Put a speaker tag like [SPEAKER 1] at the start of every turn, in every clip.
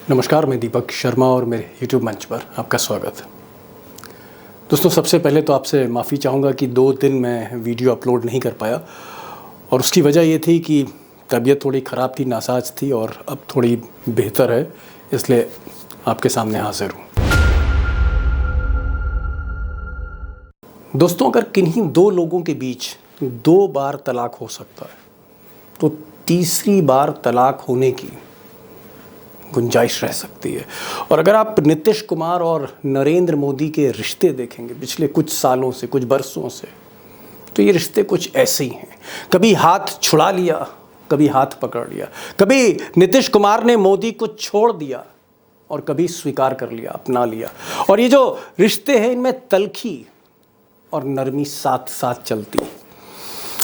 [SPEAKER 1] नमस्कार, मैं दीपक शर्मा और मेरे YouTube मंच पर आपका स्वागत है। दोस्तों, सबसे पहले तो आपसे माफ़ी चाहूँगा कि 2 दिन मैं वीडियो अपलोड नहीं कर पाया और उसकी वजह ये थी कि तबीयत थोड़ी ख़राब थी, नासाज थी और अब थोड़ी बेहतर है, इसलिए आपके सामने हाजिर हूँ। दोस्तों, अगर किन्हीं 2 लोगों के बीच 2 बार तलाक हो सकता है तो तीसरी बार तलाक होने की गुंजाइश रह सकती है। और अगर आप नीतीश कुमार और नरेंद्र मोदी के रिश्ते देखेंगे पिछले कुछ सालों से, कुछ बरसों से, तो ये रिश्ते कुछ ऐसे ही हैं। कभी हाथ छुड़ा लिया, कभी हाथ पकड़ लिया, कभी नीतीश कुमार ने मोदी को छोड़ दिया और कभी स्वीकार कर लिया, अपना लिया। और ये जो रिश्ते हैं, इनमें तलखी और नरमी साथ साथ चलती है।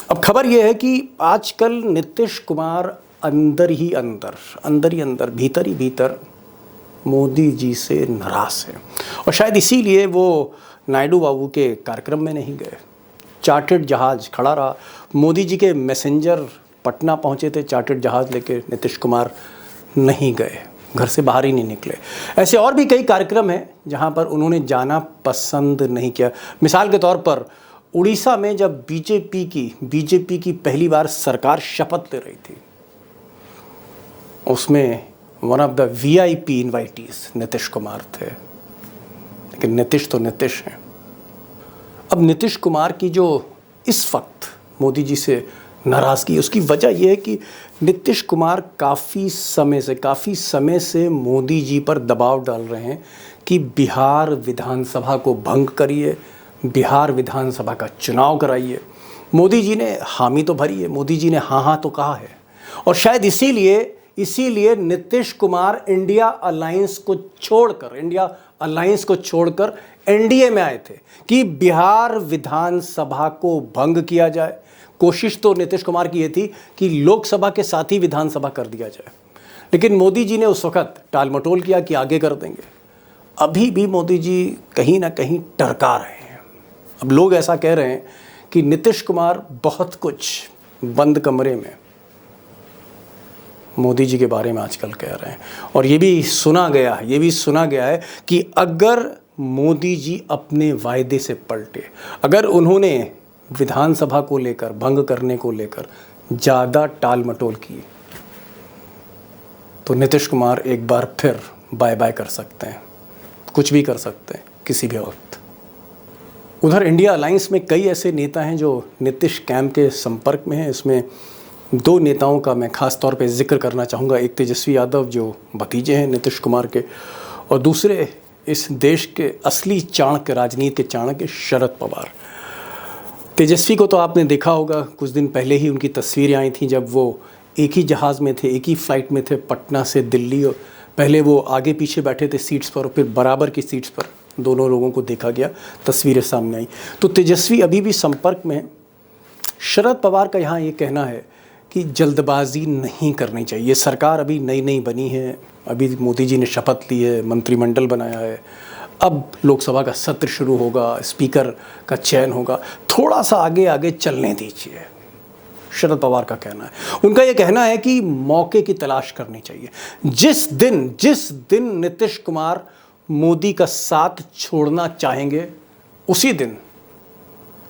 [SPEAKER 1] अब खबर यह है कि आजकल नीतीश कुमार अंदर ही अंदर, भीतर ही भीतर मोदी जी से नाराज़ है और शायद इसीलिए वो नायडू बाबू के कार्यक्रम में नहीं गए। चार्टर्ड जहाज़ खड़ा रहा, मोदी जी के मैसेंजर पटना पहुंचे थे चार्टर्ड जहाज़ लेके, नीतीश कुमार नहीं गए, घर से बाहर ही नहीं निकले। ऐसे और भी कई कार्यक्रम हैं जहां पर उन्होंने जाना पसंद नहीं किया। मिसाल के तौर पर उड़ीसा में जब बीजेपी की पहली बार सरकार शपथ ले रही थी, उसमें one of the VIP invitees Nitish Kumar थे। लेकिन नीतीश तो नीतीश हैं। अब नीतीश कुमार की जो इस वक्त मोदी जी से नाराज़गी, उसकी वजह यह है कि नीतीश कुमार काफ़ी समय से मोदी जी पर दबाव डाल रहे हैं कि बिहार विधानसभा को भंग करिए, बिहार विधानसभा का चुनाव कराइए। मोदी जी ने हामी तो भरी है, मोदी जी ने हाँ तो कहा है और शायद इसीलिए नीतीश कुमार इंडिया अलायंस को छोड़कर एनडीए में आए थे कि बिहार विधानसभा को भंग किया जाए। कोशिश तो नीतीश कुमार की ये थी कि लोकसभा के साथ ही विधानसभा कर दिया जाए, लेकिन मोदी जी ने उस वक्त टाल मटोल किया कि आगे कर देंगे। अभी भी मोदी जी कहीं ना कहीं टरका रहे हैं। अब लोग ऐसा कह रहे हैं कि नीतीश कुमार बहुत कुछ बंद कमरे में मोदी जी के बारे में आजकल कह रहे हैं और ये भी सुना गया है कि अगर मोदी जी अपने वायदे से पलटे, अगर उन्होंने विधानसभा को लेकर, भंग करने को लेकर ज़्यादा टाल मटोल की, तो नीतीश कुमार एक बार फिर बाय बाय कर सकते हैं, कुछ भी कर सकते हैं किसी भी वक्त। उधर इंडिया अलायंस में कई ऐसे नेता हैं जो नीतीश कैंप के संपर्क में हैं। इसमें 2 नेताओं का मैं ख़ास तौर पे जिक्र करना चाहूँगा। एक तेजस्वी यादव जो भतीजे हैं नीतीश कुमार के, और दूसरे इस देश के असली चाणक्य, राजनीति के चाणक्य शरद पवार। तेजस्वी को तो आपने देखा होगा, कुछ दिन पहले ही उनकी तस्वीरें आई थी जब वो एक ही जहाज़ में थे, एक ही फ़्लाइट में थे, पटना से दिल्ली। और पहले वो आगे पीछे बैठे थे सीट्स पर और फिर बराबर की सीट्स पर दोनों लोगों को देखा गया, तस्वीरें सामने आई। तो तेजस्वी अभी भी संपर्क में है। शरद पवार का यहाँ ये कहना है कि जल्दबाजी नहीं करनी चाहिए। सरकार अभी नई बनी है, अभी मोदी जी ने शपथ ली है, मंत्रिमंडल बनाया है, अब लोकसभा का सत्र शुरू होगा, स्पीकर का चयन होगा, थोड़ा सा आगे चलने दीजिए, शरद पवार का कहना है। उनका ये कहना है कि मौके की तलाश करनी चाहिए। जिस दिन नीतीश कुमार मोदी का साथ छोड़ना चाहेंगे, उसी दिन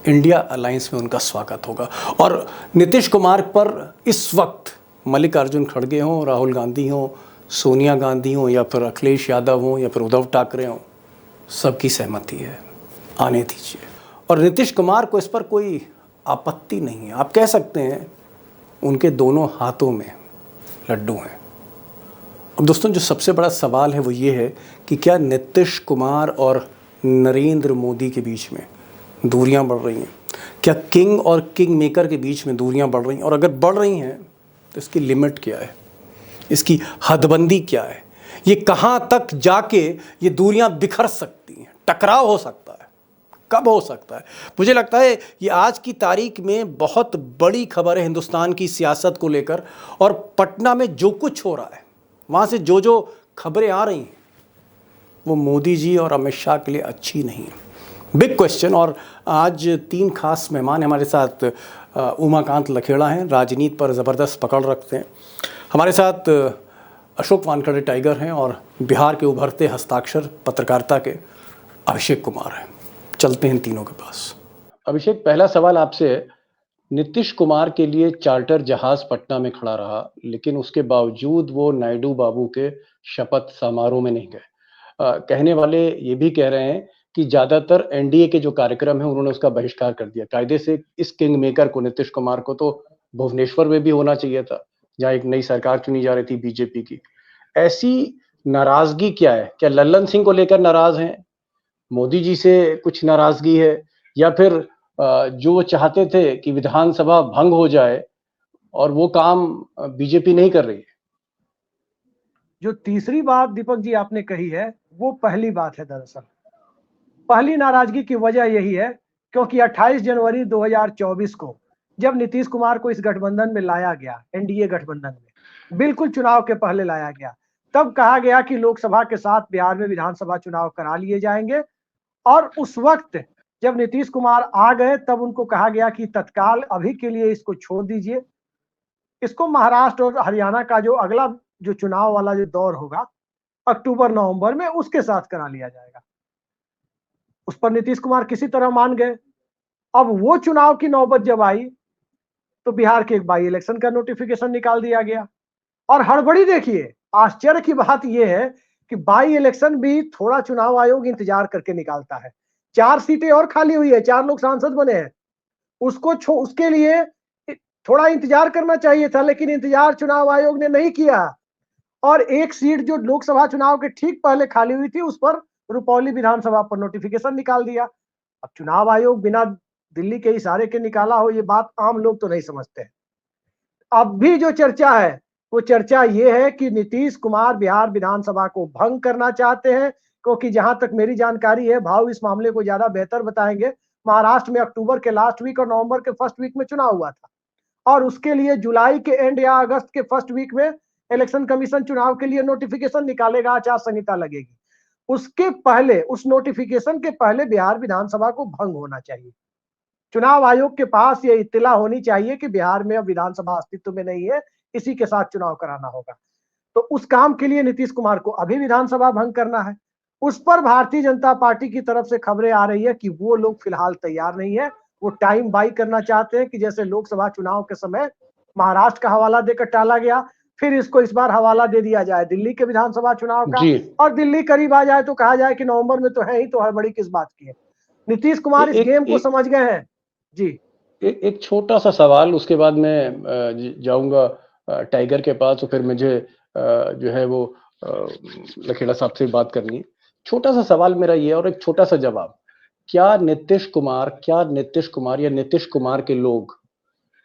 [SPEAKER 1] इंडिया अलायंस में उनका स्वागत होगा। और नीतीश कुमार पर इस वक्त मल्लिकार्जुन खड़गे हों, राहुल गांधी हों, सोनिया गांधी हों, या फिर अखिलेश यादव हों, या फिर उद्धव ठाकरे हों, सबकी सहमति है, आने दीजिए। और नीतीश कुमार को इस पर कोई आपत्ति नहीं है। आप कह सकते हैं उनके दोनों हाथों में लड्डू हैं। अब दोस्तों, जो सबसे बड़ा सवाल है वो ये है कि क्या नीतीश कुमार और नरेंद्र मोदी के बीच में दूरियां बढ़ रही हैं? क्या किंग और किंग मेकर के बीच में दूरियां बढ़ रही हैं? और अगर बढ़ रही हैं तो इसकी लिमिट क्या है, इसकी हदबंदी क्या है? ये कहां तक जाके ये दूरियां बिखर सकती हैं, टकराव हो सकता है, कब हो सकता है? मुझे लगता है ये आज की तारीख में बहुत बड़ी खबर है हिंदुस्तान की सियासत को लेकर। और पटना में जो कुछ हो रहा है, वहाँ से जो खबरें आ रही हैं, वो मोदी जी और अमित शाह के लिए अच्छी नहीं है। Big question. और आज 3 खास मेहमान हमारे साथ। उमाकांत लखेड़ा हैं, राजनीति पर ज़बरदस्त पकड़ रखते हैं। हमारे साथ अशोक वानखेड़े टाइगर हैं और बिहार के उभरते हस्ताक्षर पत्रकारिता के अभिषेक कुमार हैं। चलते हैं तीनों के पास। अभिषेक, पहला सवाल आपसे है। नीतीश कुमार के लिए चार्टर जहाज पटना में खड़ा रहा, लेकिन उसके बावजूद वो नायडू बाबू के शपथ समारोह में नहीं गए। कहने वाले ये भी कह रहे हैं कि ज्यादातर एनडीए के जो कार्यक्रम है उन्होंने उसका बहिष्कार कर दिया। कायदे से इस किंग मेकर को, नीतीश कुमार को, तो भुवनेश्वर में भी होना चाहिए था, जहां एक नई सरकार चुनी जा रही थी बीजेपी की। ऐसी नाराजगी क्या है? क्या लल्लन सिंह को लेकर नाराज हैं, मोदी जी से कुछ नाराजगी है, या फिर जो वो चाहते थे कि विधानसभा भंग हो जाए और वो काम बीजेपी नहीं कर रही है?
[SPEAKER 2] जो तीसरी बात दीपक जी आपने कही है वो पहली बात है। दरअसल पहली नाराजगी की वजह यही है क्योंकि 28 जनवरी 2024 को जब नीतीश कुमार को इस गठबंधन में लाया गया, एनडीए गठबंधन में बिल्कुल चुनाव के पहले लाया गया, तब कहा गया कि लोकसभा के साथ बिहार में विधानसभा चुनाव करा लिए जाएंगे। और उस वक्त जब नीतीश कुमार आ गए तब उनको कहा गया कि तत्काल अभी के लिए इसको छोड़ दीजिए, इसको महाराष्ट्र और हरियाणा का जो अगला जो चुनाव वाला जो दौर होगा अक्टूबर नवंबर में उसके साथ करा लिया जाएगा। उस पर नीतीश कुमार किसी तरह मान गए। अब वो चुनाव की नौबत जब आई तो बिहार के एक बाई इलेक्शन का नोटिफिकेशन निकाल दिया गया। और हड़बड़ी देखिए, आश्चर्य की बात यह है कि बाई इलेक्शन भी थोड़ा चुनाव आयोग इंतजार करके निकालता है। 4 सीटें और खाली हुई है, 4 लोग सांसद बने हैं, उसके लिए थोड़ा इंतजार करना चाहिए था, लेकिन इंतजार चुनाव आयोग ने नहीं किया। और एक सीट जो लोकसभा चुनाव के ठीक पहले खाली हुई थी उस पर रुपौली विधानसभा पर नोटिफिकेशन निकाल दिया। अब चुनाव आयोग बिना दिल्ली के इशारे के निकाला हो, ये बात आम लोग तो नहीं समझते हैं। अब भी जो चर्चा है वो चर्चा ये है कि नीतीश कुमार बिहार विधानसभा को भंग करना चाहते हैं, क्योंकि जहां तक मेरी जानकारी है, भाव इस मामले को ज्यादा बेहतर बताएंगे, महाराष्ट्र में अक्टूबर के लास्ट वीक और नवंबर के फर्स्ट वीक में चुनाव हुआ था और उसके लिए जुलाई के एंड या अगस्त के फर्स्ट वीक में इलेक्शन कमीशन चुनाव के लिए नोटिफिकेशन निकालेगा, आचार संहिता लगेगी। उसके पहले, उस नोटिफिकेशन के पहले बिहार विधानसभा को भंग होना चाहिए। चुनाव आयोग के पास ये इत्तला होनी चाहिए कि बिहार में अब विधानसभा अस्तित्व में नहीं है, इसी के साथ चुनाव कराना होगा। तो उस काम के लिए नीतीश कुमार को अभी विधानसभा भंग करना है। उस पर भारतीय जनता पार्टी की तरफ से खबरें आ रही है कि वो लोग फिलहाल तैयार नहीं है, वो टाइम बाई करना चाहते हैं कि जैसे लोकसभा चुनाव के समय महाराष्ट्र का हवाला देकर टाला गया, फिर इसको इस बार हवाला दे दिया जाए दिल्ली के विधानसभा चुनाव का, और दिल्ली करीब आ जाए तो कहा जाए कि नवंबर में तो है ही, तो हड़बड़ी किस बात की है। नीतीश कुमार इस गेम को समझ गए हैं। जी,
[SPEAKER 1] एक छोटा सा सवाल, उसके बाद मैं जाऊंगा टाइगर के पास, तो फिर मुझे जो है वो लखेड़ा साहब से बात करनी है। छोटा सा सवाल मेरा ये और एक छोटा सा जवाब। क्या नीतीश कुमार या नीतीश कुमार के लोग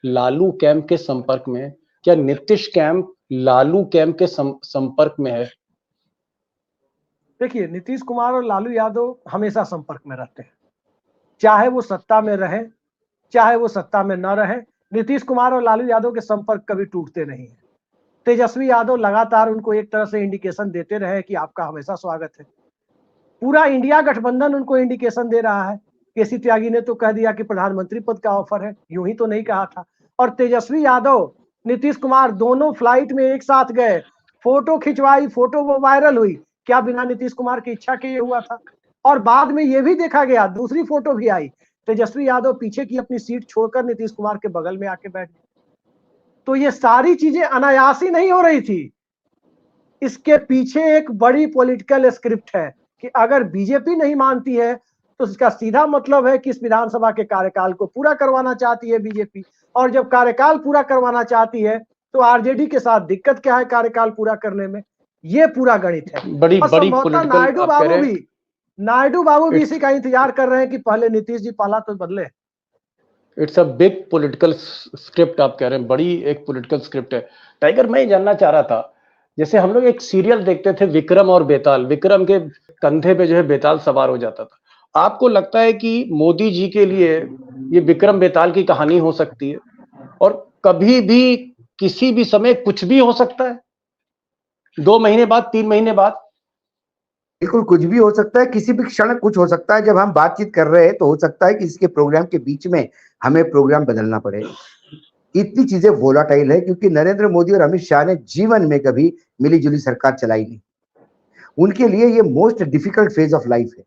[SPEAKER 1] लालू कैंप के संपर्क में, क्या नीतीश कैंप लालू कैंप के संपर्क में है?
[SPEAKER 2] देखिए, नीतीश कुमार और लालू यादव हमेशा संपर्क में रहते हैं, चाहे वो सत्ता में रहे चाहे वो सत्ता में न रहे। नीतीश कुमार और लालू यादव के संपर्क कभी टूटते नहीं है। तेजस्वी यादव लगातार उनको एक तरह से इंडिकेशन देते रहे कि आपका हमेशा स्वागत है। पूरा इंडिया गठबंधन उनको इंडिकेशन दे रहा है। केसी त्यागी ने तो कह दिया कि प्रधानमंत्री पद का ऑफर है, यूं ही तो नहीं कहा था। और तेजस्वी यादव, नीतीश कुमार दोनों फ्लाइट में एक साथ गए, फोटो खिंचवाई, फोटो वो वायरल हुई। क्या बिना नीतीश कुमार की इच्छा के ये हुआ था? और बाद में ये भी देखा गया, दूसरी फोटो भी आई, तेजस्वी यादव पीछे की अपनी सीट छोड़कर नीतीश कुमार के बगल में आके बैठ गए। तो ये सारी चीजें अनायास ही नहीं हो रही थी, इसके पीछे एक बड़ी पॉलिटिकल स्क्रिप्ट है कि अगर बीजेपी नहीं मानती है तो इसका सीधा मतलब है कि इस विधानसभा के कार्यकाल को पूरा करवाना चाहती है बीजेपी, और जब कार्यकाल पूरा करवाना चाहती है तो आरजेडी के साथ दिक्कत क्या है कार्यकाल पूरा करने में, ये पूरा गणित है।
[SPEAKER 1] बड़ी
[SPEAKER 2] संभवतः नायडू बाबू भी इसी का इंतजार कर रहे हैं कि पहले नीतीश जी पाला तो बदले।
[SPEAKER 1] It's a big political script आप कह रहे हैं, बड़ी एक पॉलिटिकल स्क्रिप्ट है। टाइगर, मैं जानना चाह रहा था, जैसे हम लोग एक सीरियल देखते थे विक्रम और बेताल, विक्रम के कंधे पे जो है बेताल सवार हो जाता था। आपको लगता है कि मोदी जी के लिए ये विक्रम बेताल की कहानी हो सकती है और कभी भी किसी भी समय कुछ भी हो सकता है? 2 महीने बाद, 3 महीने बाद?
[SPEAKER 3] बिल्कुल कुछ भी हो सकता है, किसी भी क्षण कुछ हो सकता है। जब हम बातचीत कर रहे हैं तो हो सकता है कि इसके प्रोग्राम के बीच में हमें प्रोग्राम बदलना पड़े। इतनी चीजें वोलाटाइल है क्योंकि नरेंद्र मोदी और अमित शाह ने जीवन में कभी मिलीजुली सरकार चलाई नहीं। उनके लिए ये most difficult phase of life है।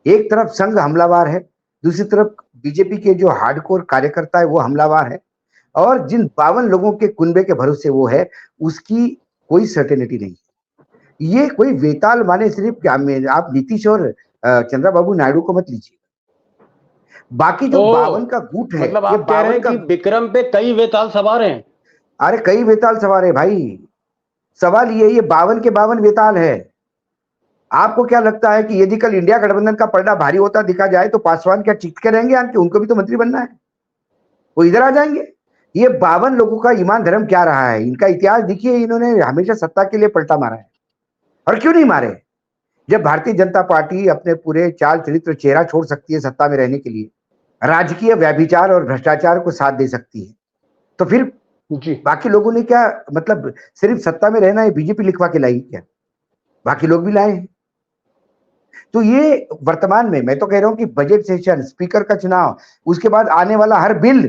[SPEAKER 3] एक तरफ संघ हमलावर है, दूसरी तरफ बीजेपी के जो हार्डकोर कार्यकर्ता है वो हमलावर है, और जिन 52 लोगों के कुनबे के भरोसे वो है, उसकी कोई सर्टेनिटी नहीं। ये कोई वेताल माने सिर्फ क्या आप नीतीश और चंद्रबाबू नायडू को मत लीजिए, बाकी जो 52 का गुट है,
[SPEAKER 1] मतलब
[SPEAKER 3] ये
[SPEAKER 1] आप कह रहे हैं
[SPEAKER 3] 52
[SPEAKER 1] कि
[SPEAKER 3] का,
[SPEAKER 1] विक्रम पे कई वेताल सवार हैं।
[SPEAKER 3] अरे कई वेताल सवार है भाई। सवाल ये 52 के 52 वेताल है। आपको क्या लगता है कि यदि कल इंडिया गठबंधन का पलड़ा भारी होता दिखा जाए तो पासवान क्या चिटके रहेंगे आके? उनको भी तो मंत्री बनना है, वो इधर आ जाएंगे। ये 52 लोगों का ईमान धर्म क्या रहा है, इनका इतिहास देखिए। इन्होंने हमेशा सत्ता के लिए पलटा मारा है, और क्यों नहीं मारे? जब भारतीय जनता पार्टी अपने पूरे चाल चरित्र चेहरा छोड़ सकती है सत्ता में रहने के लिए, राजकीय व्यभिचार और भ्रष्टाचार को साथ दे सकती है, तो फिर
[SPEAKER 1] जी
[SPEAKER 3] बाकी लोगों ने क्या, मतलब सिर्फ सत्ता में रहना है बीजेपी लिखवा के लाई क्या? बाकी लोग भी लाए हैं। तो ये वर्तमान में मैं तो कह रहा हूं कि बजट सेशन, स्पीकर का चुनाव, उसके बाद आने वाला हर बिल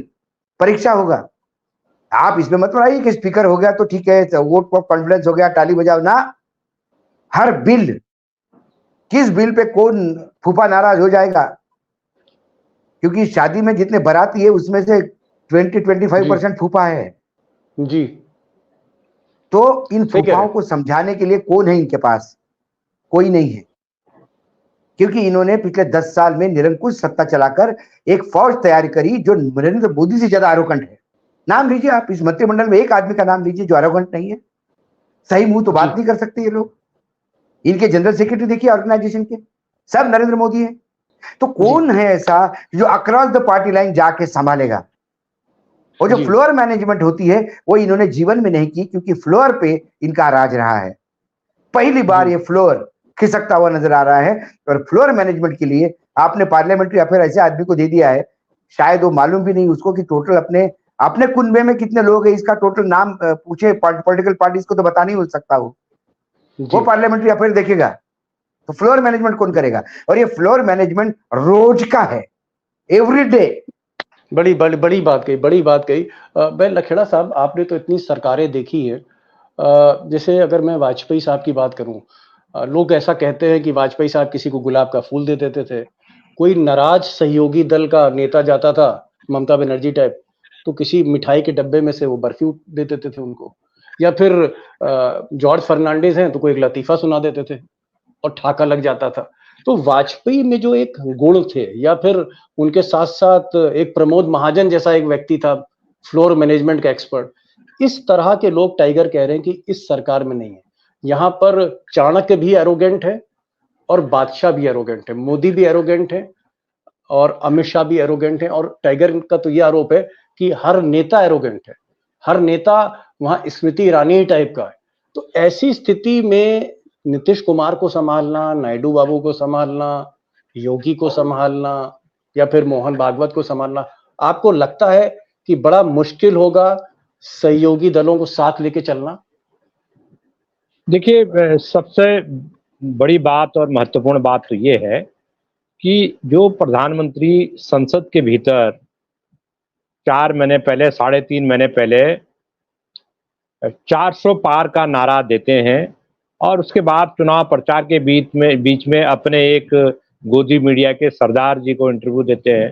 [SPEAKER 3] परीक्षा होगा। आप इसमें मत बनाइए कि स्पीकर हो गया तो ठीक है, वोट फॉर कॉन्फिडेंस हो गया, ताली बजाओ ना। हर बिल, किस बिल पे कौन फूफा नाराज हो जाएगा? क्योंकि शादी में जितने बाराती है उसमें से 20-25% फूफा है।
[SPEAKER 1] जी
[SPEAKER 3] तो इन
[SPEAKER 1] सही कह रहे
[SPEAKER 3] फूफाओं
[SPEAKER 1] हैं।
[SPEAKER 3] को समझाने के लिए कौन है इनके पास? कोई नहीं है, क्योंकि इन्होंने पिछले 10 साल में निरंकुश सत्ता चलाकर एक फौज तैयार करी जो नरेंद्र मोदी से ज्यादा आरोगेंट है। नाम लीजिए आप, इस मंत्रिमंडल में एक आदमी का नाम लीजिए जो आरोगेंट नहीं है। सही मुंह तो बात
[SPEAKER 1] जी
[SPEAKER 3] नहीं कर सकते ये लोग। इनके जनरल सेक्रेटरी देखिए ऑर्गेनाइजेशन के, सब नरेंद्र मोदी है। तो
[SPEAKER 1] जी
[SPEAKER 3] कौन है ऐसा जो अक्रॉस द पार्टी लाइन जाके संभालेगा? और जो
[SPEAKER 1] जी
[SPEAKER 3] फ्लोर मैनेजमेंट होती है वो इन्होंने जीवन में नहीं की, क्योंकि फ्लोर पे इनका राज रहा है। पहली बार
[SPEAKER 1] जी
[SPEAKER 3] ये फ्लोर खिसकता हुआ नजर आ रहा है, और फ्लोर मैनेजमेंट के लिए आपने पार्लियामेंट्री अफेयर ऐसे आदमी को दे दिया है, शायद वो मालूम भी नहीं उसको कि टोटल अपने अपने कुनबे में कितने लोग हैं, इसका टोटल नाम पूछे पॉलिटिकल पार्टीज को तो बता नहीं हो सकता। वो
[SPEAKER 1] जी
[SPEAKER 3] पार्लियामेंट्री अफेयर देखेगा तो फ्लोर मैनेजमेंट कौन करेगा? और ये फ्लोर मैनेजमेंट रोज का है, एवरीडे।
[SPEAKER 1] बड़ी बड़ी बड़ी बात कही, बड़ी बात कही। भाई लखेड़ा साहब, आपने तो इतनी सरकारें देखी है। जैसे अगर मैं वाजपेयी साहब की बात करूं, लोग ऐसा कहते हैं कि वाजपेयी साहब किसी को गुलाब का फूल दे देते थे। कोई नाराज सहयोगी दल का नेता जाता था, ममता बनर्जी टाइप, तो किसी मिठाई के डब्बे में से वो बर्फी दे देते थे उनको। या फिर जॉर्ज फर्नांडिस हैं तो कोई एक लतीफा सुना देते थे और ठाका लग जाता था। तो वाजपेयी में जो एक गुण थे, या फिर उनके साथ साथ एक प्रमोद महाजन जैसा एक व्यक्ति था, फ्लोर मैनेजमेंट का एक्सपर्ट, इस तरह के लोग टाइगर कह रहे हैं कि इस सरकार में नहीं है। यहाँ पर चाणक्य भी एरोगेंट है और बादशाह भी एरोगेंट है, मोदी भी एरोगेंट है और अमित शाह भी एरोगेंट है, और टाइगर का तो ये आरोप है कि हर नेता एरोगेंट है, हर नेता वहां स्मृति ईरानी टाइप का है। तो ऐसी स्थिति में नीतीश कुमार को संभालना, नायडू बाबू को संभालना, योगी को संभालना, या फिर मोहन भागवत को संभालना, आपको लगता है कि बड़ा मुश्किल होगा सहयोगी दलों को साथ लेके चलना?
[SPEAKER 4] देखिए, सबसे बड़ी बात और महत्वपूर्ण बात तो ये है कि जो प्रधानमंत्री संसद के भीतर 4 महीने पहले, 3.5 महीने पहले 400 पार का नारा देते हैं, और उसके बाद चुनाव प्रचार के बीच में अपने एक गोदी मीडिया के सरदार जी को इंटरव्यू देते हैं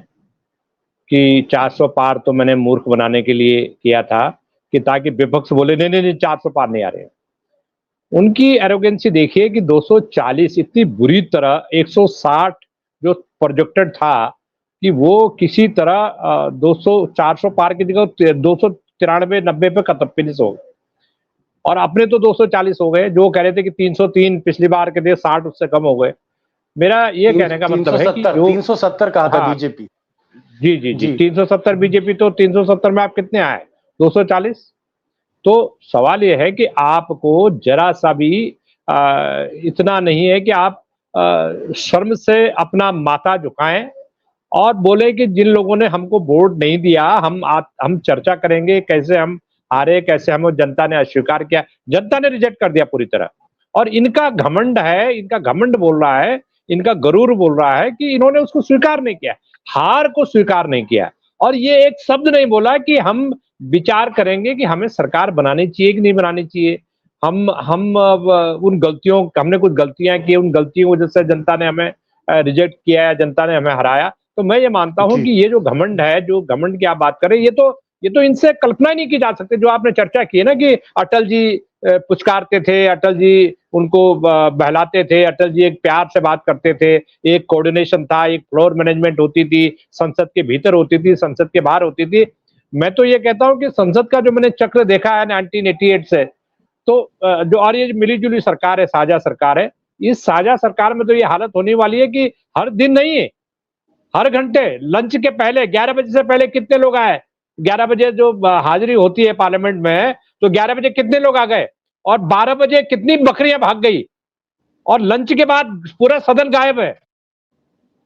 [SPEAKER 4] कि 400 पार तो मैंने मूर्ख बनाने के लिए किया था, कि ताकि विपक्ष बोले नहीं नहीं नहीं 400 पार नहीं आ रहे हैं। उनकी एरोगेंसी देखिए कि 240 इतनी बुरी तरह, 160 जो प्रोजेक्टेड था कि वो किसी तरह 400 पार की जगह 293-90 पे खत्म फिनिश हो गए, और अपने तो 240 हो गए। जो कह रहे थे कि 303 पिछली बार के थे, 60 उससे कम हो गए। मेरा ये कहने का मतलब है कि जो
[SPEAKER 1] 370 कहा था
[SPEAKER 4] हाँ,
[SPEAKER 1] बीजेपी।
[SPEAKER 4] जी जी जी 370 बीजेपी, तो 370 में आप कितने आए? 240। तो सवाल यह है कि आपको जरा सा भी इतना नहीं है कि आप शर्म से अपना माथा झुकाएं और बोले कि जिन लोगों ने हमको वोट नहीं दिया, हम चर्चा करेंगे कैसे हम हारे, कैसे हमें जनता ने अस्वीकार किया, जनता ने रिजेक्ट कर दिया पूरी तरह। और इनका घमंड है, इनका घमंड बोल रहा है, इनका गरूर बोल रहा है कि इन्होंने उसको स्वीकार नहीं किया, हार को स्वीकार नहीं किया। और ये एक शब्द नहीं बोला कि हम विचार करेंगे कि हमें सरकार बनानी चाहिए कि नहीं बनानी चाहिए। हम उन गलतियों, हमने कुछ गलतियां की, उन गलतियों की वजह से जनता ने हमें रिजेक्ट किया है, जनता ने हमें हराया। तो मैं ये मानता हूं
[SPEAKER 1] जी।
[SPEAKER 4] कि ये जो घमंड है, जो घमंड की आप बात करें, ये तो इनसे कल्पना ही नहीं की जा सकती। जो आपने चर्चा की है ना कि अटल जी पुचकारते थे, अटल जी उनको बहलाते थे, अटल जी एक प्यार से बात करते थे, एक कोऑर्डिनेशन था, एक फ्लोर मैनेजमेंट होती थी, संसद के भीतर होती थी, संसद के बाहर होती थी। मैं तो ये कहता हूं कि संसद का जो मैंने चक्र देखा है 1988 से, तो जो और ये मिली-जुली सरकार है, साझा सरकार है, इस साझा सरकार में तो ये हालत होने वाली है कि हर दिन नहीं है, हर घंटे लंच के पहले 11 बजे से पहले कितने लोग आए, 11 बजे जो हाजिरी होती है पार्लियामेंट में, तो 11 बजे कितने लोग आ गए और 12 बजे कितनी बकरियां भाग गई और लंच के बाद पूरा सदन गायब है।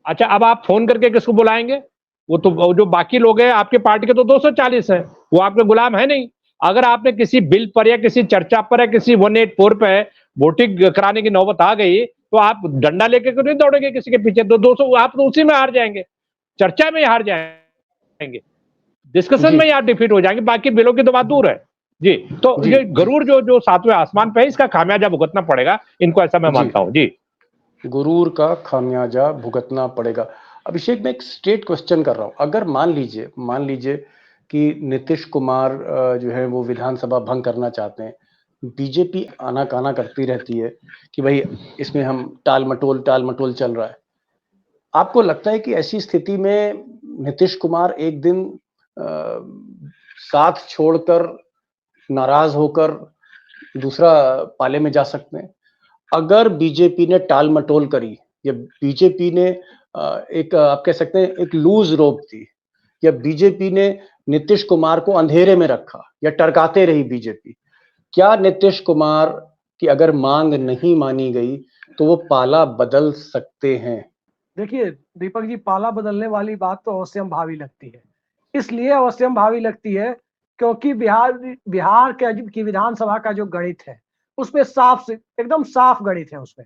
[SPEAKER 4] अच्छा, अब आप फोन करके किसको बुलाएंगे? वो तो जो बाकी लोग हैं आपके पार्टी के तो 240 हैं, वो आपके गुलाम है नहीं। अगर आपने किसी बिल पर या किसी चर्चा पर या किसी 184 पे वोटिंग कराने की नौबत आ गई, तो आप डंडा लेके तो नहीं दौड़ेंगे किसी के पीछे, तो 200 आप तो उसी में हार जाएंगे, चर्चा में ही हार जाएंगे, डिस्कशन
[SPEAKER 1] जी।
[SPEAKER 4] में ही आप डिफीट हो जाएंगे, बाकी बिलों की तो बात दूर है। जी, तो
[SPEAKER 1] जी।
[SPEAKER 4] ये गरूर जो जो सातवें आसमान पे है, इसका खामियाजा भुगतना पड़ेगा इनको, ऐसा मैं
[SPEAKER 1] जी।
[SPEAKER 4] मानता हूं। जी,
[SPEAKER 1] गुरूर का खामियाजा भुगतना पड़ेगा। अभिषेक, मैं एक स्ट्रेट क्वेश्चन कर रहा हूँ। अगर मान लीजिए कि नीतीश कुमार जो है वो विधानसभा भंग करना चाहते हैं, बीजेपी आनाकाना करती रहती है कि भाई इसमें हम टाल मटोल चल रहा है। आपको लगता है कि ऐसी स्थिति में नीतीश कुमार एक दिन साथ छोड़कर, नाराज होकर दूसरा पाले में जा सकते हैं? अगर बीजेपी ने टाल मटोल करी या बीजेपी ने एक आप कह सकते हैं एक लूज रोप दी, या बीजेपी ने नीतीश कुमार को अंधेरे में रखा या टरकाते रही बीजेपी, क्या नीतीश कुमार की अगर मांग नहीं मानी गई तो वो पाला बदल सकते हैं?
[SPEAKER 2] देखिए दीपक जी, पाला बदलने वाली बात तो अवश्यम भावी लगती है। इसलिए अवश्यम भावी लगती है क्योंकि बिहार की विधानसभा का जो गणित है उसमें एकदम साफ गणित है उसमें,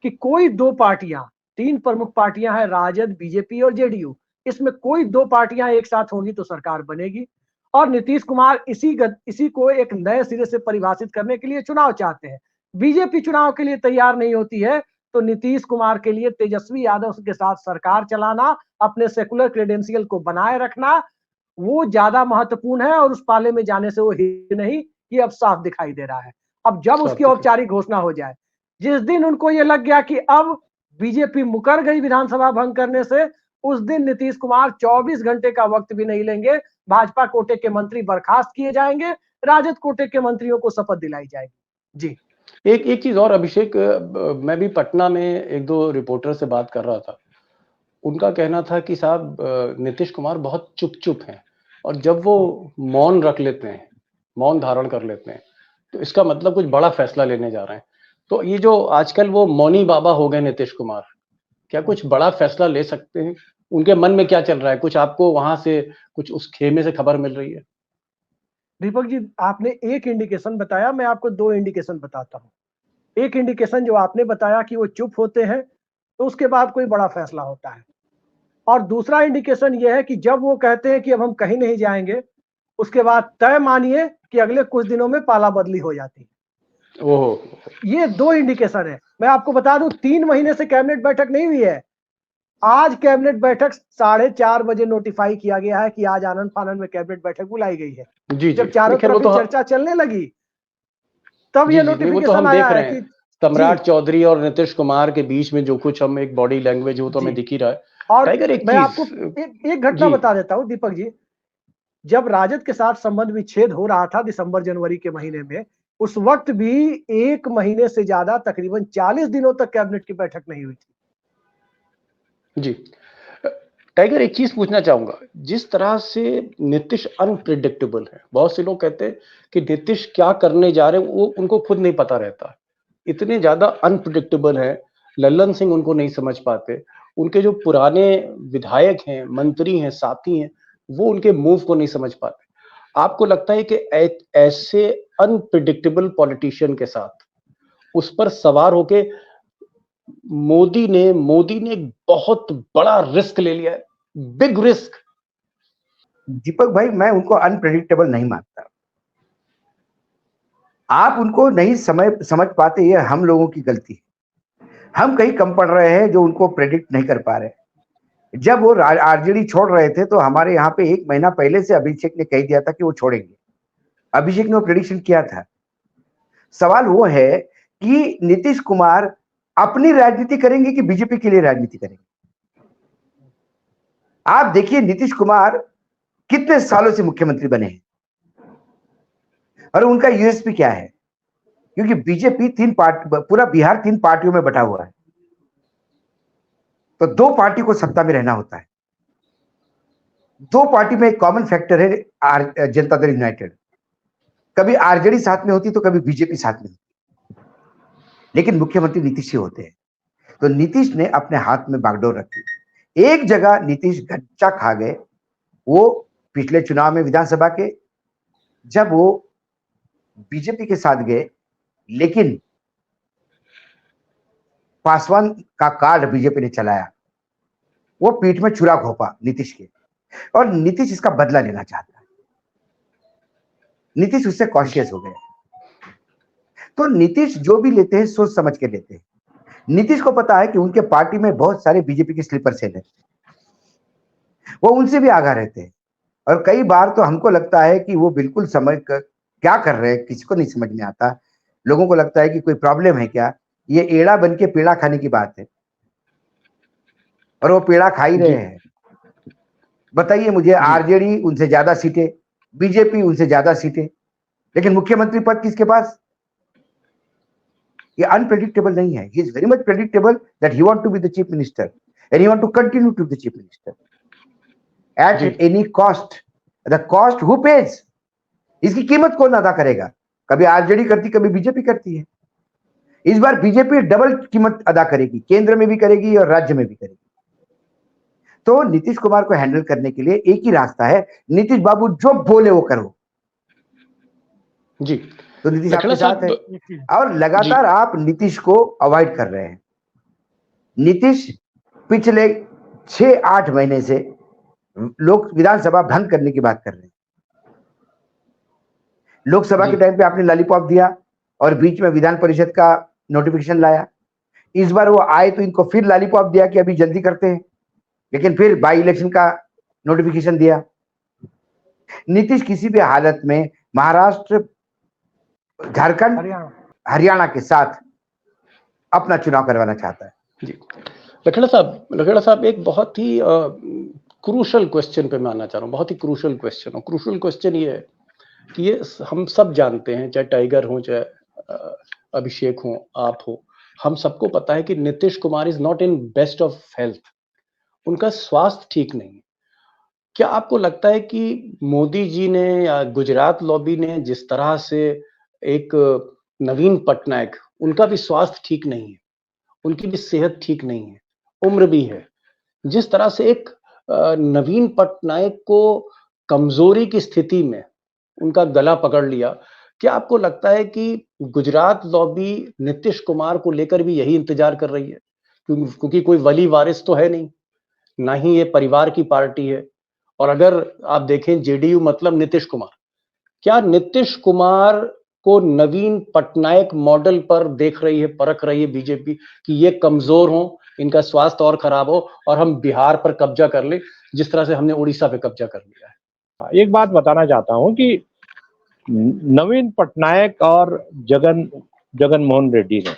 [SPEAKER 2] कि कोई दो पार्टियां, तीन प्रमुख पार्टियां हैं, राजद, बीजेपी और जेडीयू, इसमें कोई दो पार्टियां एक साथ होंगी तो सरकार बनेगी। और नीतीश कुमार इसी को एक नए सिरे से परिभाषित करने के लिए चुनाव चाहते हैं। बीजेपी चुनाव के लिए तैयार नहीं होती है तो नीतीश कुमार के लिए तेजस्वी यादव के साथ सरकार चलाना, अपने सेकुलर क्रेडेंशियल को बनाए रखना, वो ज्यादा महत्वपूर्ण है। और उस पाले में जाने से वो हिल नहीं, ये अब साफ दिखाई दे रहा है। अब जब
[SPEAKER 1] साफ
[SPEAKER 2] उसकी
[SPEAKER 1] दिखे।
[SPEAKER 2] औपचारिक घोषणा हो जाए, जिस दिन उनको ये लग गया कि अब बीजेपी मुकर गई विधानसभा भंग करने से, उस दिन नीतीश कुमार 24 घंटे का वक्त भी नहीं लेंगे, भाजपा कोटे के मंत्री बर्खास्त किए जाएंगे, राजद कोटे के मंत्रियों को शपथ दिलाई जाएगी। जी,
[SPEAKER 1] एक एक चीज और अभिषेक, मैं भी पटना में एक दो रिपोर्टर से बात कर रहा था। उनका कहना था कि साहब नीतीश कुमार बहुत चुप हैं, और जब वो मौन रख लेते हैं, मौन धारण कर लेते हैं, तो इसका मतलब कुछ बड़ा फैसला लेने जा रहे हैं। तो ये जो आजकल वो मौनी बाबा हो गए नीतीश कुमार, क्या कुछ बड़ा फैसला ले सकते हैं? उनके मन में क्या चल रहा है? कुछ आपको वहां से, कुछ उस खेमे से खबर मिल रही है?
[SPEAKER 2] दीपक जी, आपने एक इंडिकेशन बताया, मैं आपको दो इंडिकेशन बताता हूँ। एक इंडिकेशन जो आपने बताया कि वो चुप होते हैं तो उसके बाद कोई बड़ा फैसला होता है, और दूसरा इंडिकेशन यह है कि जब वो कहते हैं कि अब हम कहीं नहीं जाएंगे, उसके बाद तय मानिए कि अगले कुछ दिनों में पाला बदली हो जाती है।
[SPEAKER 1] ओहो।
[SPEAKER 2] ये दो इंडिकेशन है। मैं आपको बता दूं, 3 महीने से कैबिनेट बैठक नहीं हुई है। आज कैबिनेट बैठक 4:30 बजे नोटिफाई किया गया है कि आज आनंद फानंद में कैबिनेट बैठक बुलाई गई है।
[SPEAKER 1] जी जी,
[SPEAKER 2] जब चारों
[SPEAKER 1] लेकिन वो
[SPEAKER 2] तरफ
[SPEAKER 1] तो
[SPEAKER 2] चर्चा चलने लगी तब
[SPEAKER 1] जी
[SPEAKER 2] ये
[SPEAKER 1] जी नहीं, वो तो
[SPEAKER 2] नोटिफिकेशन
[SPEAKER 1] हम
[SPEAKER 2] आया
[SPEAKER 1] देख
[SPEAKER 2] है
[SPEAKER 1] रहे
[SPEAKER 2] कि
[SPEAKER 1] हैं सम्राट चौधरी और नीतीश कुमार के बीच में जो कुछ हम एक बॉडी लैंग्वेज हो तो हमें
[SPEAKER 2] जी।
[SPEAKER 1] दिख ही रहा है।
[SPEAKER 2] और
[SPEAKER 1] टाइगर, एक
[SPEAKER 2] मैं आपको
[SPEAKER 1] चीज।
[SPEAKER 2] एक घटना
[SPEAKER 1] जी
[SPEAKER 2] बता देता हूं दीपक जी। जब राजद के साथ संबंध विच्छेद हो रहा था दिसंबर जनवरी के महीने में, उस वक्त भी 1 महीने से ज्यादा, तकरीबन 40 दिनों तक कैबिनेट की बैठक नहीं हुई थी।
[SPEAKER 1] जी। टाइगर, एक चीज पूछना चाहूंगा, जिस तरह से नीतीश अनप्रिडिक्टेबल है, बहुत से लोग कहते हैं कि नीतीश क्या करने जा रहे हैं वो उनको खुद नहीं पता रहता, इतने ज्यादा अनप्रिडिक्टेबल है। लल्लन सिंह उनको नहीं समझ पाते, उनके जो पुराने विधायक हैं, मंत्री हैं, साथी हैं, वो उनके मूव को नहीं समझ पाते। आपको लगता है कि ऐसे अनप्रिडिक्टेबल पॉलिटिशियन के साथ उस पर सवार होके मोदी ने एक बहुत बड़ा रिस्क ले लिया है, बिग रिस्क,
[SPEAKER 3] दीपक भाई, मैं उनको अनप्रेडिक्टेबल नहीं मानता। आप उनको नहीं समझ पाते, ये हम लोगों की गलती है। हम कहीं कम पड़ रहे हैं जो उनको प्रेडिक्ट नहीं कर पा रहे। जब वो आरजेडी छोड़ रहे थे तो हमारे यहाँ पे 1 महीना पहले से अभिषेक ने कह दिया था कि वो छोड़ेंगे। अभिषेक ने वो प्रेडिक्शन किया था। सवाल वो है कि नीतीश कुमार अपनी राजनीति करेंगे कि बीजेपी के लिए राजनीति करेंगे। आप देखिए नीतीश कुमार कितने सालों से मुख्यमंत्री बने हैं और उनका यूएसपी क्या है, क्योंकि बीजेपी पूरा बिहार 3 पार्टियों में बटा हुआ है, तो 2 पार्टी को सत्ता में रहना होता है। 2 पार्टी में एक कॉमन फैक्टर है, जनता दल यूनाइटेड। कभी आरजेडी साथ में होती तो कभी बीजेपी साथ में होती, लेकिन मुख्यमंत्री नीतीश ही होते हैं। तो नीतीश ने अपने हाथ में बागडोर रखी। एक जगह नीतीश गच्चा खा गए, वो पिछले चुनाव में विधानसभा के, जब वो बीजेपी के साथ गए, लेकिन पासवान का कार्ड बीजेपी ने चलाया, वो पीठ में छुरा घोंपा नीतीश के, और नीतीश इसका बदला लेना चाहता है। नीतीश उससे कॉन्शियस हो गए। तो नीतीश जो भी लेते हैं सोच समझ के लेते हैं। नीतीश को पता है कि उनके पार्टी में बहुत सारे बीजेपी के स्लीपर सेल हैं, वो उनसे भी आगाह रहते हैं, और कई बार तो हमको लगता है कि वो बिल्कुल समझ क्या कर रहे हैं किसी को नहीं समझ में आता। लोगों को लगता है कि कोई प्रॉब्लम है क्या, ये एड़ा बन के पेड़ा खाने की बात है, और वो पेड़ा खा ही रहे हैं। बताइए मुझे, आरजेडी उनसे ज्यादा सीटें, बीजेपी उनसे ज्यादा सीटें, लेकिन मुख्यमंत्री पद किसके पास? ये अनप्रेडिक्टेबल नहीं है। He is very much predictable that he want to be the chief minister and he want to continue to the chief minister at any cost. The cost who pays, इसकी कीमत कौन अदा करेगा? कभी आरजेडी करती, कभी बीजेपी करती है। इस बार बीजेपी डबल कीमत अदा करेगी, केंद्र में भी करेगी और राज्य में भी करेगी। तो नीतीश कुमार को हैंडल करने के लिए एक ही रास्ता है, नीतीश बाबू जो बोले वो करो
[SPEAKER 1] जी।
[SPEAKER 3] तो नीतीश आपके साथ है, और लगातार आप नीतीश को अवॉइड कर रहे हैं। नीतीश पिछले 6-8 महीने से लोग विधानसभा भंग करने की बात कर रहे हैं। लोकसभा के टाइम पे आपने लॉलीपॉप दिया और बीच में विधान परिषद का नोटिफिकेशन लाया। इस बार वो आए तो इनको फिर लॉलीपॉप दिया कि अभी जल्दी करते हैं, लेकिन फिर बाई इलेक्शन का नोटिफिकेशन दिया। नीतीश किसी भी हालत में महाराष्ट्र, झारखंड, हरियाणा के साथ अपना चुनाव करवाना चाहता है। जी
[SPEAKER 1] लखेड़ा साहब एक बहुत ही क्रूशल क्वेश्चन पे मैं आना चाह रहा हूँ, बहुत ही क्रूशल क्वेश्चन। और क्रूशल क्वेश्चन ये है कि ये हम सब जानते हैं, चाहे टाइगर हो, चाहे अभिषेक हो, आप हो, हम सबको पता है कि Nitish Kumar is not in best of health. उनका स्वास्थ्य ठीक नहीं है। क्या आपको लगता है कि मोदी जी ने या गुजरात लॉबी ने जिस तरह से एक नवीन पटनायक, उनका भी स्वास्थ्य ठीक नहीं है, उनकी भी सेहत ठीक नहीं है, उम्र भी है, जिस तरह से एक नवीन पटनायक को कमजोरी की स्थिति में उनका गला पकड़ लिया, क्या आपको लगता है कि गुजरात लॉबी नीतीश कुमार को लेकर भी यही इंतजार कर रही है? क्योंकि कोई वली वारिस तो है नहीं, ना ही ये परिवार की पार्टी है, और अगर आप देखें जेडीयू मतलब नीतीश कुमार, क्या नीतीश कुमार को नवीन पटनायक मॉडल पर देख रही है, परख रही है बीजेपी कि ये कमजोर हो, इनका स्वास्थ्य और खराब हो और हम बिहार पर कब्जा कर ले जिस तरह से हमने उड़ीसा पे कब्जा कर लिया है?
[SPEAKER 4] एक बात बताना चाहता हूं कि नवीन पटनायक और जगनमोहन रेड्डी ने,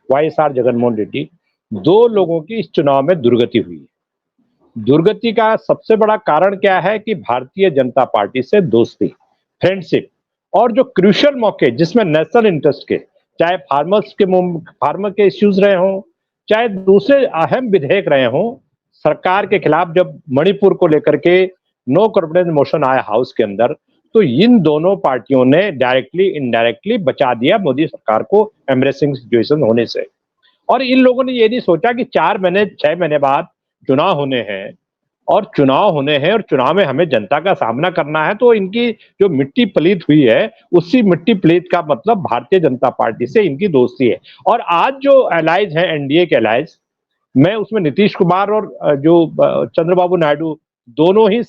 [SPEAKER 4] वाईएसआर जगनमोहन रेड्डी, 2 लोगों की इस चुनाव में दुर्गति हुई है। दुर्गति का सबसे बड़ा कारण क्या है कि भारतीय जनता पार्टी से दोस्ती, फ्रेंडशिप, और जो क्रूशियल मौके जिसमें नेशनल इंटरेस्ट के, चाहे फार्मर के इश्यूज रहे हों, चाहे दूसरे अहम विधेयक रहे हों, सरकार के खिलाफ जब मणिपुर को लेकर के नो कॉन्फिडेंस मोशन आया हाउस के अंदर, तो इन दोनों पार्टियों ने डायरेक्टली इनडायरेक्टली बचा दिया मोदी सरकार को एम्ब्रेसिंग सिचुएशन होने से। और इन लोगों ने ये नहीं सोचा कि 4 महीने 6 महीने बाद चुनाव होने हैं, और चुनाव में हमें जनता का सामना करना है। तो इनकी जो मिट्टी पलीत हुई है, उसी मिट्टी पलीत का मतलब भारतीय जनता पार्टी से इनकी दोस्ती है। और आज जो एलाइज है, एनडीए के एलाइज, मैं उसमें नीतीश कुमार और जो चंद्रबाबू नायडू, दोनों ही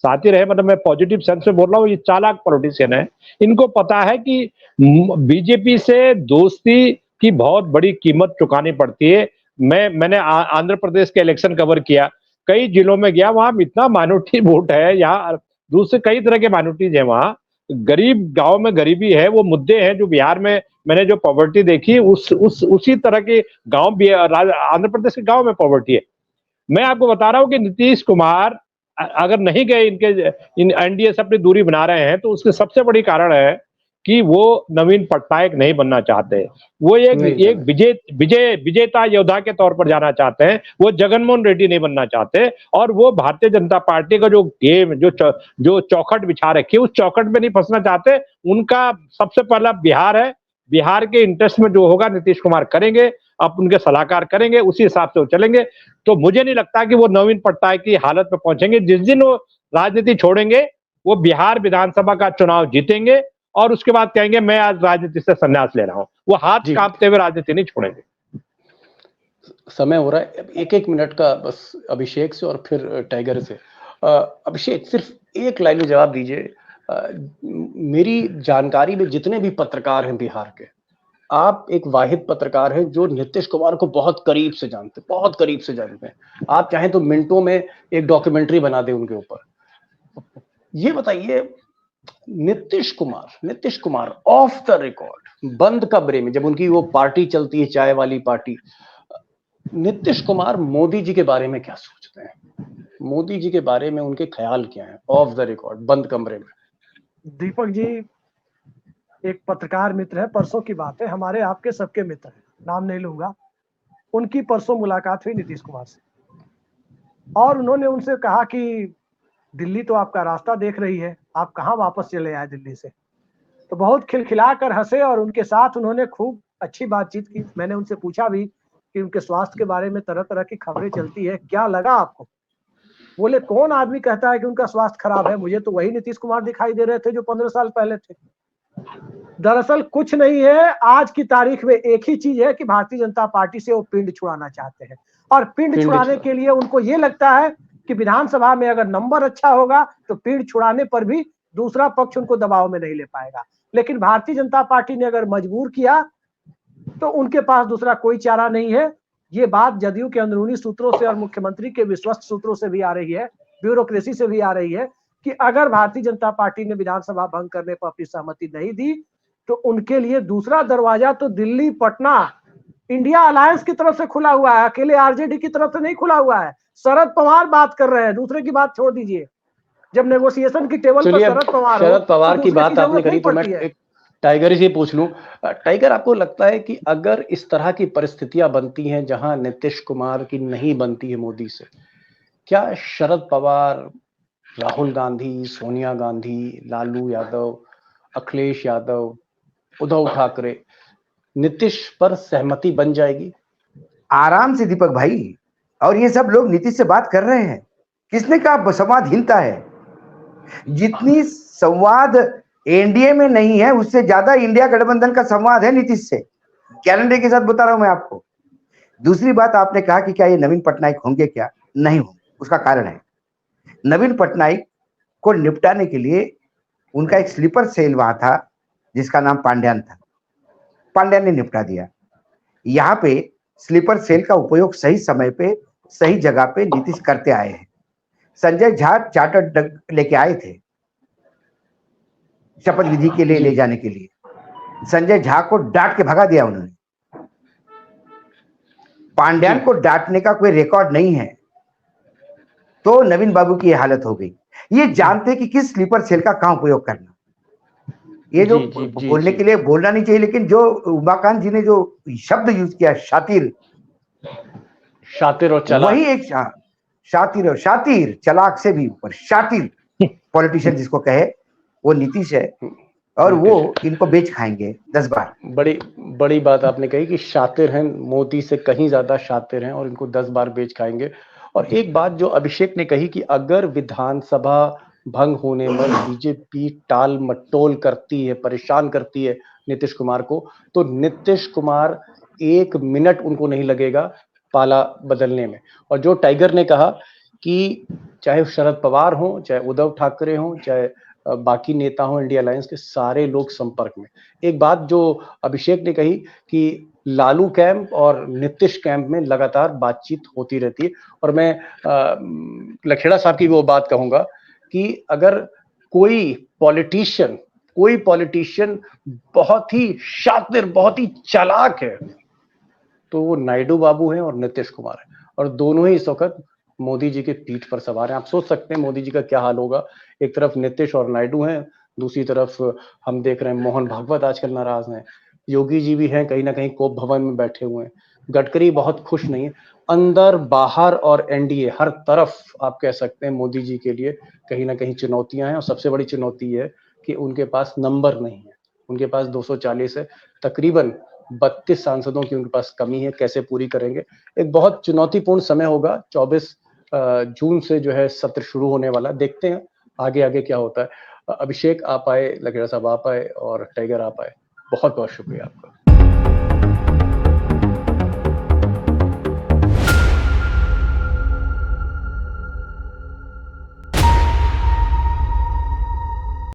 [SPEAKER 4] साथी रहे, मतलब मैं पॉजिटिव सेंस में बोल रहा हूँ, ये चालाक पॉलिटिशियन है। इनको पता है कि बीजेपी से दोस्ती की बहुत बड़ी कीमत चुकानी पड़ती है। मैंने आंध्र प्रदेश के इलेक्शन कवर किया, कई जिलों में गया, वहां इतना माइनॉरिटी वोट है, यहाँ दूसरे कई तरह के माइनॉरिटीज है, वहां गरीब गांव में गरीबी है, वो मुद्दे हैं जो बिहार में मैंने जो पॉवर्टी देखी उसी तरह के गांव भी आंध्र प्रदेश के गांव में पॉवर्टी है। मैं आपको बता रहा हूं कि नीतीश कुमार अगर नहीं गए इन एनडीए से अपनी दूरी बना रहे हैं, तो उसके सबसे बड़ी कारण है कि वो नवीन पटनायक नहीं बनना चाहते। वो एक विजेता योद्धा के तौर पर जाना चाहते हैं, वो जगनमोहन रेड्डी नहीं बनना चाहते। और वो भारतीय जनता पार्टी का जो गेम जो चौखट बिछा रखी है, उस चौखट में नहीं फंसना चाहते। उनका सबसे पहला बिहार है, बिहार के इंटरेस्ट में जो होगा नीतीश कुमार करेंगे, अब उनके सलाहकार करेंगे, उसी हिसाब से वो चलेंगे। तो मुझे नहीं लगता कि वो नवीन पटनायक की हालत में पहुंचेंगे। जिस दिन वो राजनीति छोड़ेंगे, वो बिहार विधानसभा का चुनाव जीतेंगे और उसके बाद कहेंगे मैं आज राजनीति से संन्यास ले रहा हूं। वो हाथ कांपते हुए राजनीति नहीं छोड़ेंगे।
[SPEAKER 1] समय हो रहा है, एक एक मिनट का बस अभिषेक से और फिर टाइगर से। अभिषेक, सिर्फ एक लाइन में जवाब दीजिए। मेरी जानकारी में जितने भी पत्रकार हैं बिहार के, आप एक वाहिद पत्रकार हैं जो नीतीश कुमार को बहुत करीब से जानते हैं। आप चाहें तो मिनटों में एक डॉक्यूमेंट्री बना दें उनके ऊपर। ये बताइए, Nitish Kumar of the record, बंद कमरे में, जब उनकी वो पार्टी चलती है, चाय वाली पार्टी, नीतीश कुमार मोदी जी के बारे में क्या सोचते हैं? मोदी जी के बारे में उनके ख्याल क्या हैं ऑफ द रिकॉर्ड, बंद कमरे में?
[SPEAKER 2] दीपक जी, एक पत्रकार मित्र है, परसों की बात है, हमारे आपके सबके मित्र है, नाम नहीं लूंगा। उनकी परसों मुलाकात हुई नीतीश कुमार से और उन्होंने उनसे कहा कि दिल्ली तो आपका रास्ता देख रही है, आप कहाँ वापस चले आए दिल्ली से। तो बहुत खिलखिला कर हंसे और उनके साथ उन्होंने खूब अच्छी बातचीत की। मैंने उनसे पूछा भी कि उनके स्वास्थ्य के बारे में तरह तरह की खबरें चलती है, क्या लगा आपको? बोले, कौन आदमी कहता है कि उनका स्वास्थ्य खराब है, मुझे तो वही नीतीश कुमार दिखाई दे रहे थे जो 15 साल पहले थे। दरअसल कुछ नहीं है, आज की तारीख में एक ही चीज है कि भारतीय जनता पार्टी से वो पिंड छुड़ाना चाहते हैं। और पिंड छुड़ाने के लिए उनको ये लगता है कि विधानसभा में अगर नंबर अच्छा होगा तो पिंड छुड़ाने पर भी दूसरा पक्ष उनको दबाव में नहीं ले पाएगा। लेकिन भारतीय जनता पार्टी ने अगर मजबूर किया तो उनके पास दूसरा कोई चारा नहीं है। ये बात जदयू के अंदरूनी सूत्रों से और मुख्यमंत्री के विश्वस्त सूत्रों से भी आ रही है, ब्यूरोक्रेसी से भी आ रही है कि अगर भारतीय जनता पार्टी ने विधानसभा भंग करने पर अपनी सहमति नहीं दी तो उनके लिए दूसरा दरवाजा तो दिल्ली, पटना, इंडिया अलायंस की तरफ से खुला हुआ है, अकेले आरजेडी की तरफ से नहीं खुला हुआ है। शरद पवार बात कर रहे हैं, दूसरे की बात छोड़ दीजिए। जब नेगोशिएशन की टेबल पर शरद पवार
[SPEAKER 1] की बात आपने करी तो मैं एक टाइगर से पूछ लूं। टाइगर, आपको लगता है कि अगर इस तरह की परिस्थितियां बनती हैं जहां नीतीश कुमार की नहीं बनती है मोदी से, क्या शरद पवार, राहुल गांधी, सोनिया गांधी, लालू यादव, अखिलेश यादव, उद्धव ठाकरे, नीतीश पर सहमति बन जाएगी?
[SPEAKER 3] आराम से दीपक भाई, और ये सब लोग नीतीश से बात कर रहे हैं। किसने कहा संवादहीनता है? जितनी संवाद एनडीए में नहीं है, उससे ज्यादा इंडिया गठबंधन का संवाद है नीतीश से। कैलेंडर के साथ बता रहा हूं मैं आपको। दूसरी बात, आपने कहा कि क्या ये नवीन पटनायक होंगे? क्या नहीं होंगे, उसका कारण है, नवीन पटनायक को निपटाने के लिए उनका एक स्लीपर सेल वहां था जिसका नाम पांड्यान था। पांड्यान ने निपटा दिया। यहाँ पे स्लीपर सेल का उपयोग सही समय पे, सही जगह पे नीतीश करते आए हैं। संजय झा चार्टर लेके आए थे शपथ विधि के लिए ले जाने के लिए। संजय झा को डांट के भगा दिया उन्होंने। पांड्यान को डांटने का कोई रिकॉर्ड नहीं है, तो नवीन बाबू की यह हालत हो गई। ये जानते कि किस स्लीपर सेल का कहां उपयोग करना। ये जो बोलने के लिए बोलना नहीं चाहिए, लेकिन जो उमाकांत जी ने जो शब्द यूज किया, शातिर और चलाक, वही एक शातिर और शातिर, चलाक से भी ऊपर शातिर पॉलिटिशियन जिसको कहे, वो नीतीश है। और वो इनको बेच खाएंगे 10 बार।
[SPEAKER 1] बड़ी बात आपने कही कि शातिर हैं, मोदी से कहीं ज्यादा शातिर हैं और इनको 10 बार बेच खाएंगे। और एक बात जो अभिषेक ने कही कि अगर विधानसभा भंग होने पर बीजेपी टाल मटोल करती है, परेशान करती है नीतीश कुमार को, तो नीतीश कुमार 1 मिनट उनको नहीं लगेगा पाला बदलने में। और जो टाइगर ने कहा कि चाहे शरद पवार हों, चाहे उद्धव ठाकरे हों, चाहे बाकी नेता हों इंडिया अलायंस के, सारे लोग संपर्क में। एक बात जो अभिषेक ने कही कि लालू कैंप और नीतीश कैंप में लगातार बातचीत होती रहती है, और मैं लखेड़ा साहब की वो बात कहूंगा कि अगर कोई पॉलिटिशियन बहुत ही शातिर, बहुत ही चालाक है, तो वो नायडू बाबू हैं और नीतीश कुमार है, और दोनों ही इस वक्त मोदी जी के पीठ पर सवार हैं। आप सोच सकते हैं मोदी जी का क्या हाल होगा। एक तरफ नीतीश और नायडू हैं, दूसरी तरफ हम देख रहे हैं मोहन भागवत आजकल नाराज हैं, योगी जी भी हैं, कहीं ना कहीं कोप भवन में बैठे हुए हैं, गडकरी बहुत खुश नहीं है। अंदर बाहर और एनडीए हर तरफ आप कह सकते हैं मोदी जी के लिए कहीं ना कहीं चुनौतियां हैं, और सबसे बड़ी चुनौती है कि उनके पास नंबर नहीं है। उनके पास 240 है, तकरीबन 32 सांसदों की उनके पास कमी है, कैसे पूरी करेंगे। एक बहुत चुनौतीपूर्ण समय होगा। 24 जून से जो है सत्र शुरू होने वाला, देखते हैं आगे आगे क्या होता है। अभिषेक आप आए, लखेड़ा साहब आप आए, और टाइगर आप आए, बहुत बहुत शुक्रिया आपका।